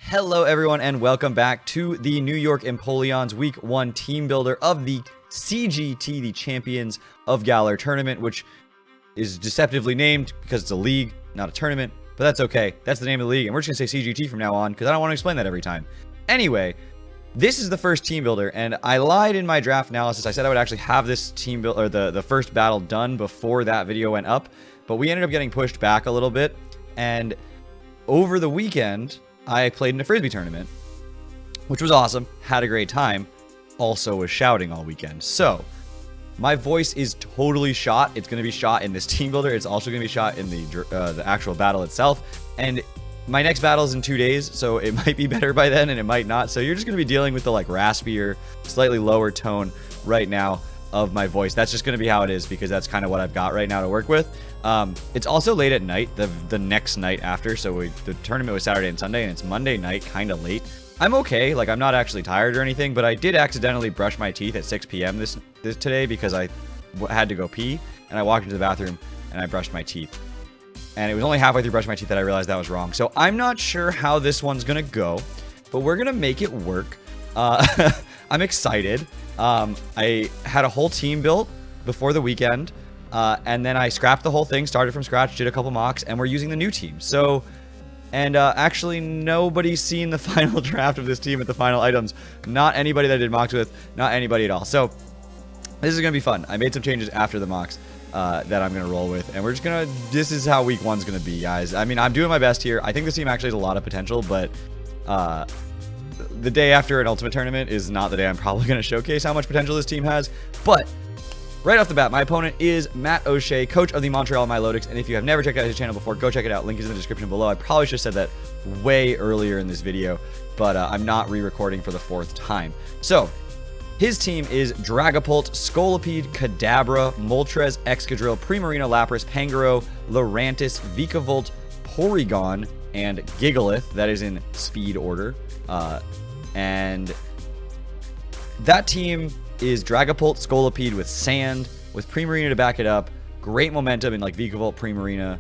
Hello everyone and welcome back to the New York Empoleon's Week 1 Team Builder of the CGT, the Champions of Galar tournament, which is deceptively named because it's a league, not a tournament, but that's okay. That's the name of the league, and we're just going to say CGT from now on because I don't want to explain that every time. Anyway, this is the first Team Builder, and I lied in my draft analysis. I said I would actually have this Team Builder, or the first battle done before that video went up, but we ended up getting pushed back a little bit, and over the weekend, I played in a Frisbee tournament, which was awesome, had a great time, also was shouting all weekend. So, my voice is totally shot. It's going to be shot in this Team Builder. It's also going to be shot in the actual battle itself. And my next battle is in 2 days, so it might be better by then and it might not. So you're just going to be dealing with the like raspier, slightly lower tone right now of my voice. That's just going to be how it is because that's kind of what I've got right now to work with. It's also late at night, the next night after. So the tournament was Saturday and Sunday, and it's Monday night, kind of late. I'm okay, like I'm not actually tired or anything, but I did accidentally brush my teeth at 6 p.m. this today because I had to go pee, and I walked into the bathroom and I brushed my teeth. And it was only halfway through brushing my teeth that I realized that was wrong. So I'm not sure how this one's gonna go, but we're gonna make it work. I'm excited. I had a whole team built before the weekend, and then I scrapped the whole thing, started from scratch, did a couple mocks, and we're using the new team. So, and actually nobody's seen the final draft of this team at the final items. Not anybody that I did mocks with, not anybody at all. So this is gonna be fun. I made some changes after the mocks that I'm gonna roll with, and we're just gonna, this is how week one's gonna be, guys. I mean, I'm doing my best here. I think this team actually has a lot of potential, but the day after an ultimate tournament is not the day I'm probably going to showcase how much potential this team has. But right off the bat, my opponent is Matt O'Shea, coach of the Montreal Milotics. And if you have never checked out his channel before, go check it out. Link is in the description below. I probably should have said that way earlier in this video, but I'm not re-recording for the 4th time. So his team is Dragapult, Scolipede, Kadabra, Moltres, Excadrill, Primarina, Lapras, Pangoro, Lurantis, Vikavolt, Porygon, and Gigalith. That is in speed order. And that team is Dragapult, Scolipede with Sand, with Primarina to back it up. Great momentum in like Vikavolt, Primarina.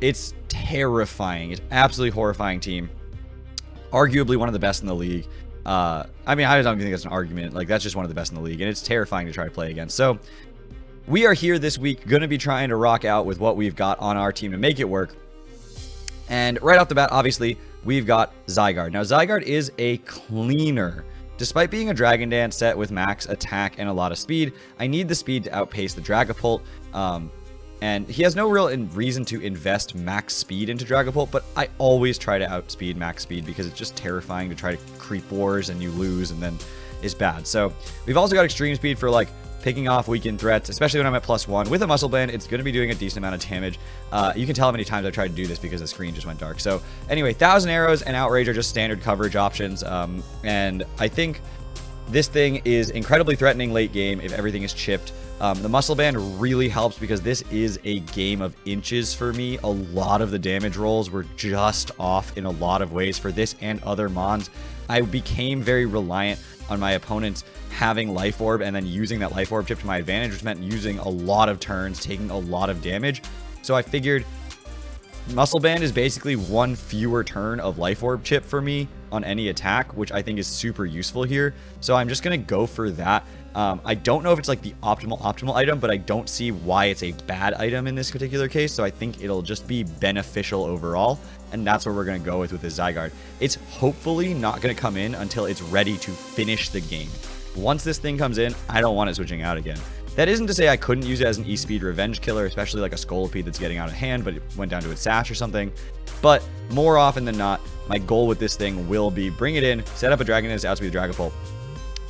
It's terrifying. It's absolutely horrifying team. Arguably one of the best in the league. I mean, I don't even think that's an argument. Like, that's just one of the best in the league, and it's terrifying to try to play against. So we are here this week, going to be trying to rock out with what we've got on our team to make it work. And right off the bat, obviously, we've got Zygarde. Now, Zygarde is a cleaner. Despite being a Dragon Dance set with max attack and a lot of speed, I need the speed to outpace the Dragapult. And he has no real reason to invest max speed into Dragapult, but I always try to outspeed max speed because it's just terrifying to try to creep wars and you lose and then it's bad. So we've also got extreme speed for like picking off weakened threats, especially when I'm at +1. With a Muscle Band, it's going to be doing a decent amount of damage. You can tell how many times I've tried to do this because the screen just went dark. So anyway, 1,000 Arrows and Outrage are just standard coverage options. And I think this thing is incredibly threatening late game if everything is chipped. The Muscle Band really helps because this is a game of inches for me. A lot of the damage rolls were just off in a lot of ways for this and other mons. I became very reliant on my opponents having Life Orb and then using that Life Orb chip to my advantage, which meant using a lot of turns, taking a lot of damage. So I figured Muscle Band is basically one fewer turn of Life Orb chip for me on any attack, which I think is super useful here. So I'm just going to go for that. I don't know if it's like the optimal item, but I don't see why it's a bad item in this particular case. So I think it'll just be beneficial overall. And that's what we're going to go with this Zygarde. It's hopefully not going to come in until it's ready to finish the game. Once this thing comes in, I don't want it switching out again. That isn't to say I couldn't use it as an E-Speed revenge killer, especially like a Scolipede that's getting out of hand, but it went down to its sash or something. But more often than not, my goal with this thing will be bring it in, set up a Dragon Dance, outspeed the Dragapult,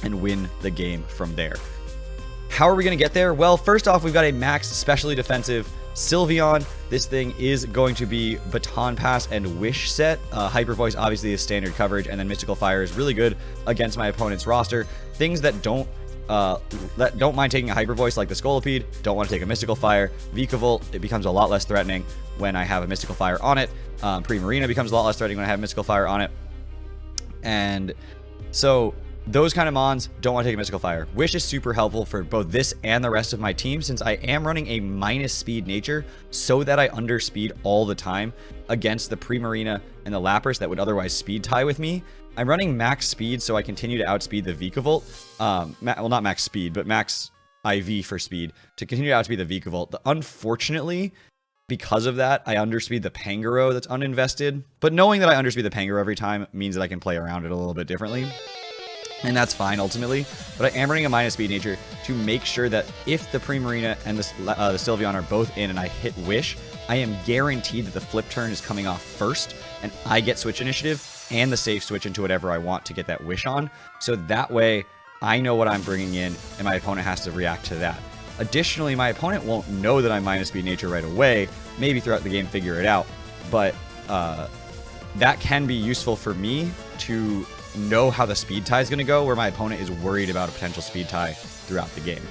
and win the game from there. How are we going to get there? Well, first off, we've got a max specially defensive Sylveon. This thing is going to be Baton Pass and Wish set. Hyper Voice obviously is standard coverage, and then Mystical Fire is really good against my opponent's roster. Things that don't mind taking a Hyper Voice, like the Scolipede, don't want to take a Mystical Fire. Vikavolt, it becomes a lot less threatening when I have a Mystical Fire on it. Primarina becomes a lot less threatening when I have Mystical Fire on it. And so those kind of mons don't want to take a Mystical Fire. Wish is super helpful for both this and the rest of my team, since I am running a minus speed nature so that I underspeed all the time against the Primarina and the Lapras that would otherwise speed tie with me. I'm running max speed so I continue to outspeed the Vikavolt. Well, not max speed, but max IV for speed to continue to outspeed the Vikavolt. Unfortunately, because of that, I underspeed the Pangoro that's uninvested. But knowing that I underspeed the Pangoro every time means that I can play around it a little bit differently. And that's fine ultimately, but I am running a minus speed nature to make sure that if the Primarina and the Sylveon are both in and I hit Wish, I am guaranteed that the flip turn is coming off first and I get switch initiative and the safe switch into whatever I want to get that Wish on. So that way I know what I'm bringing in and my opponent has to react to that. Additionally, my opponent won't know that I'm minus speed nature right away, maybe throughout the game figure it out, but that can be useful for me to know how the speed tie is going to go, where my opponent is worried about a potential speed tie throughout the game.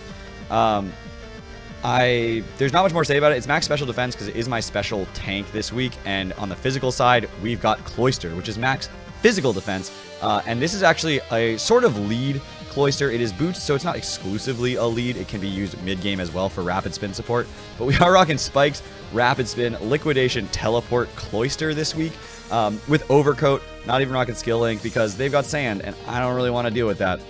There's not much more to say about it. It's max special defense because it is my special tank this week, and on the physical side, we've got Cloister, which is max physical defense, and this is actually a sort of lead Cloister. It is boots, so it's not exclusively a lead. It can be used mid-game as well for rapid spin support, but we are rocking spikes, rapid spin, liquidation, teleport, Cloister this week. With Overcoat, not even rocking Skill Link because they've got Sand, and I don't really want to deal with that.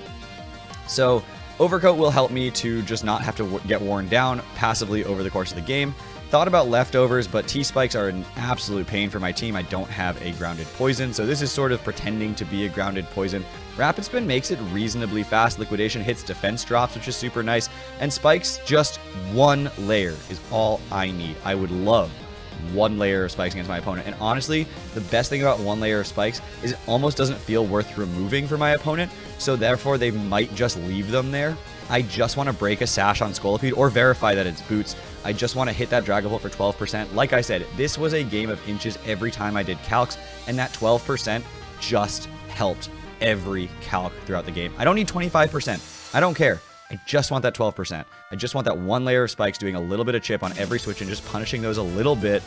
So Overcoat will help me to just not have to get worn down passively over the course of the game. Thought about leftovers, but T-Spikes are an absolute pain for my team. I don't have a grounded poison, so this is sort of pretending to be a grounded poison. Rapid Spin makes it reasonably fast. Liquidation hits defense drops, which is super nice. And Spikes, just one layer is all I need. I would love one layer of spikes against my opponent, and honestly the best thing about one layer of spikes is it almost doesn't feel worth removing for my opponent, so therefore they might just leave them there. I just want to break a sash on Scolipede or verify that it's boots. I just want to hit that Dragapult for 12%. Like I said, this was a game of inches every time I did calcs, and that 12% just helped every calc throughout the game. I don't need 25%. I don't care. I just want that 12%. I just want that one layer of spikes doing a little bit of chip on every switch and just punishing those a little bit.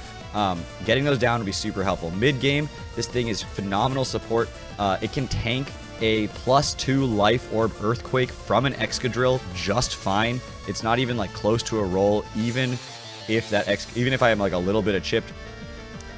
Getting those down would be super helpful. Mid-game, this thing is phenomenal support. It can tank a +2 Life Orb Earthquake from an Excadrill just fine. It's not even like close to a roll, even if I am like a little bit of chipped.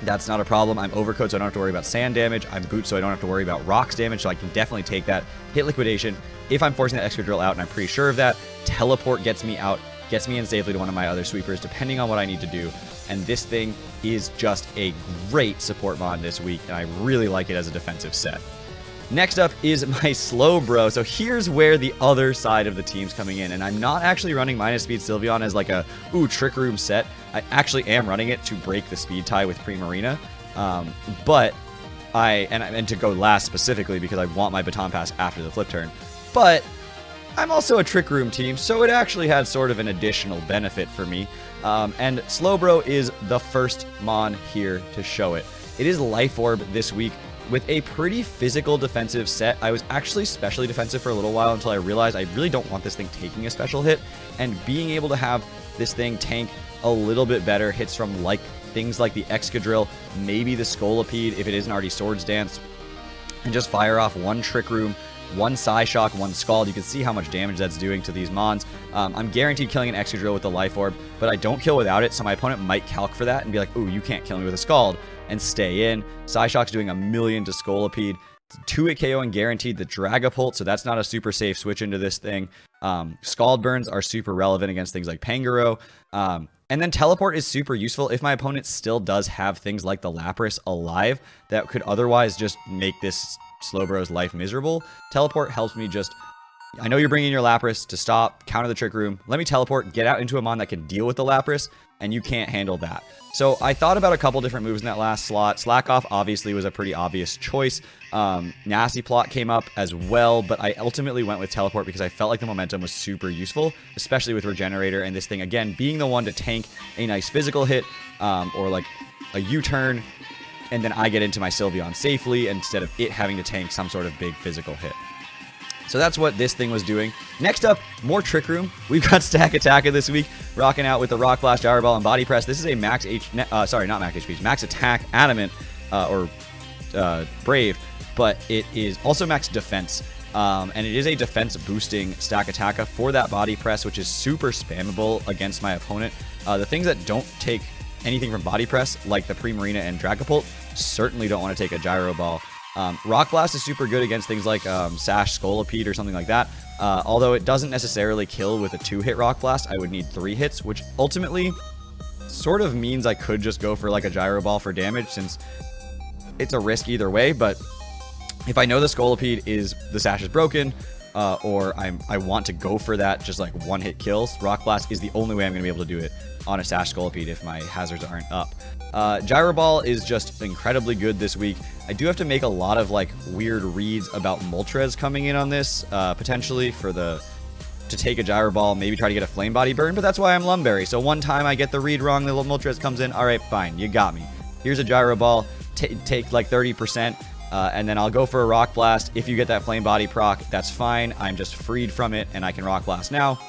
That's not a problem. I'm Overcoat, so I don't have to worry about sand damage. I'm Boot, so I don't have to worry about rocks damage, so I can definitely take that. Hit Liquidation. If I'm forcing that Excadrill out, and I'm pretty sure of that, Teleport gets me out, gets me in safely to one of my other sweepers, depending on what I need to do. And this thing is just a great support mod this week, and I really like it as a defensive set. Next up is my Slowbro. So here's where the other side of the team's coming in, and I'm not actually running minus speed Sylveon as like a trick room set. I actually am running it to break the speed tie with Primarina, but and to go last specifically because I want my baton pass after the flip turn. But I'm also a trick room team, so it actually had sort of an additional benefit for me. And Slowbro is the first mon here to show it. It is Life Orb this week with a pretty physical defensive set. I was actually specially defensive for a little while until I realized I really don't want this thing taking a special hit, and being able to have this thing tank a little bit better hits from like things like the Excadrill, maybe the Scolipede if it isn't already Swords Dance, and just fire off one Trick Room, one Psyshock, one Scald. You can see how much damage that's doing to these mons. I'm guaranteed killing an Excadrill with the Life Orb, but I don't kill without it, so my opponent might calc for that and be like, ooh, you can't kill me with a Scald, and stay in. Psyshock's doing 1,000,000 to Scolipede. 2-hit KO and guaranteed the Dragapult, so that's not a super safe switch into this thing. Scald Burns are super relevant against things like Pangoro. And then Teleport is super useful if my opponent still does have things like the Lapras alive that could otherwise just make this Slowbro's life miserable. Teleport helps me just, I know you're bringing your Lapras to stop, counter the Trick Room. Let me teleport, get out into a mon that can deal with the Lapras, and you can't handle that. So I thought about a couple different moves in that last slot. Slack Off obviously was a pretty obvious choice. Nasty Plot came up as well, but I ultimately went with Teleport because I felt like the momentum was super useful, especially with Regenerator, and this thing, again, being the one to tank a nice physical hit, or like a U-turn, and then I get into my Sylveon safely instead of it having to tank some sort of big physical hit. So that's what this thing was doing. Next up, more Trick Room. We've got Stack Attacker this week, rocking out with the Rock Blast, Gyro Ball, and Body Press. This is a max max attack Adamant or Brave, but it is also max defense. And it is a defense boosting stack attacka for that body press, which is super spammable against my opponent. The things that don't take anything from body press, like the Primarina and Dragapult, certainly don't want to take a Gyro Ball. Rock Blast is super good against things like Sash Scolipede or something like that. Although it doesn't necessarily kill with a 2-hit Rock Blast, I would need 3 hits, which ultimately sort of means I could just go for like a Gyro Ball for damage, since it's a risk either way. But if I know the Scolipede is, the Sash is broken, or I want to go for that just like 1-hit kills, Rock Blast is the only way I'm going to be able to do it on a Sash Scolipede if my hazards aren't up. Gyro Ball is just incredibly good this week. I do have to make a lot of like weird reads about Moltres coming in on this, potentially to take a Gyro Ball, maybe try to get a Flame Body burn, but that's why I'm Lumberry. So one time I get the read wrong, the Moltres comes in, alright, fine, you got me. Here's a Gyro Ball, take like 30%, and then I'll go for a Rock Blast. If you get that Flame Body proc, that's fine. I'm just freed from it, and I can Rock Blast now.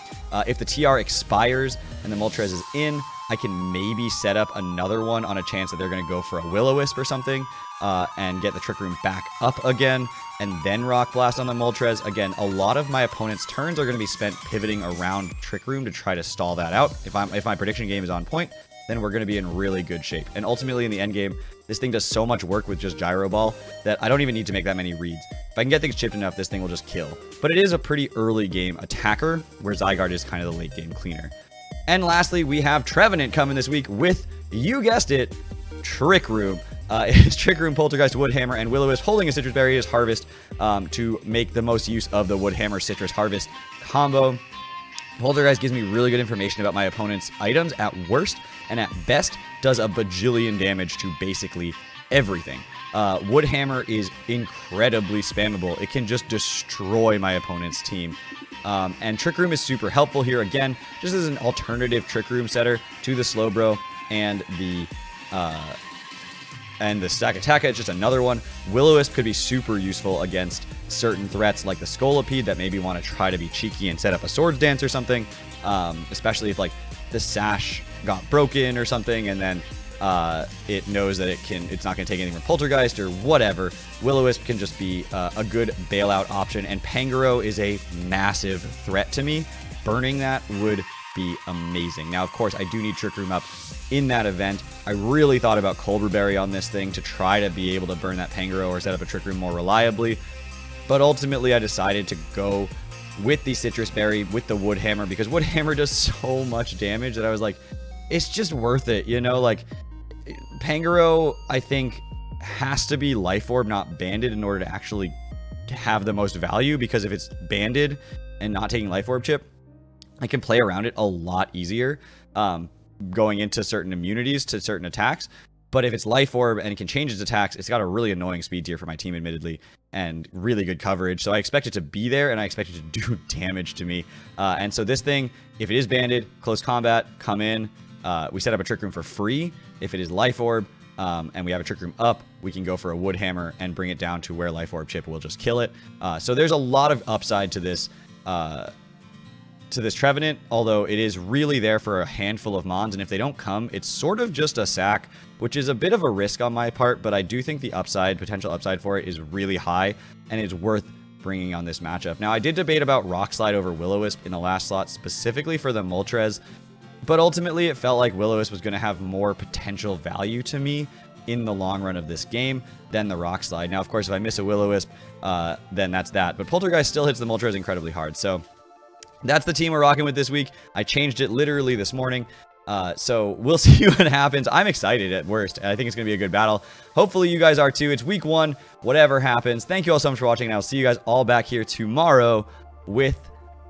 If the TR expires and the Moltres is in, I can maybe set up another one on a chance that they're going to go for a Will-O-Wisp or something, and get the Trick Room back up again, and then Rock Blast on the Moltres. Again, a lot of my opponent's turns are going to be spent pivoting around Trick Room to try to stall that out. If my prediction game is on point, then we're going to be in really good shape. And ultimately in the end game, this thing does so much work with just Gyro Ball that I don't even need to make that many reads. If I can get things chipped enough, this thing will just kill. But it is a pretty early game attacker, where Zygarde is kind of the late game cleaner. And lastly, we have Trevenant coming this week with, you guessed it, Trick Room. It's Trick Room, Poltergeist, Woodhammer, and Will-O-Wisp holding a Citrus Berry as Harvest to make the most use of the Woodhammer Citrus Harvest combo. Poltergeist gives me really good information about my opponent's items at worst, and at best does a bajillion damage to basically everything. Woodhammer is incredibly spammable. It can just destroy my opponent's team. And Trick Room is super helpful here, again, just as an alternative Trick Room setter to the Slowbro and the Stack Attacka. It's just another one. Will-O-Wisp could be super useful against certain threats like the Scolipede that maybe want to try to be cheeky and set up a Swords Dance or something, especially if like the Sash got broken or something, and then it knows that it's not going to take anything from Poltergeist or whatever. Will-O-Wisp can just be a good bailout option, and Pangoro is a massive threat to me. Burning that would be amazing. Now, of course, I do need Trick Room up in that event. I really thought about Colbur Berry on this thing to try to be able to burn that Pangoro or set up a Trick Room more reliably, but ultimately I decided to go with the Citrus Berry with the Woodhammer, because Woodhammer does so much damage that I was like, it's just worth it, you know? Like, Pangoro, I think, has to be Life Orb, not Banded, in order to actually have the most value, because if it's Banded and not taking Life Orb chip, I can play around it a lot easier, going into certain immunities to certain attacks. But if it's Life Orb and it can change its attacks, it's got a really annoying speed tier for my team, admittedly, and really good coverage. So I expect it to be there, and I expect it to do damage to me. And so this thing, if it is Banded, close combat, come in. We set up a Trick Room for free. If it is Life Orb, and we have a Trick Room up, we can go for a Woodhammer and bring it down to where Life Orb chip will just kill it. So there's a lot of upside to this Trevenant, although it is really there for a handful of mons, and if they don't come, it's sort of just a sack, which is a bit of a risk on my part, but I do think the potential upside for it is really high, and it's worth bringing on this matchup. Now, I did debate about Rock Slide over Will-O-Wisp in the last slot, specifically for the Moltres, but ultimately it felt like Will-O-Wisp was going to have more potential value to me in the long run of this game than the Rock Slide. Now, of course, if I miss a Will-O-Wisp, then that's that, but Poltergeist still hits the Moltres incredibly hard, so that's the team we're rocking with this week. I changed it literally this morning. So we'll see what happens. I'm excited at worst. I think it's going to be a good battle. Hopefully you guys are too. It's week 1. Whatever happens. Thank you all so much for watching, and I'll see you guys all back here tomorrow with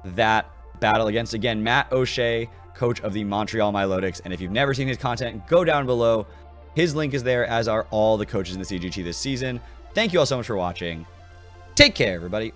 that battle against, again, Matt O'Shea, coach of the Montreal Milotics. And if you've never seen his content, go down below. His link is there, as are all the coaches in the CGT this season. Thank you all so much for watching. Take care, everybody.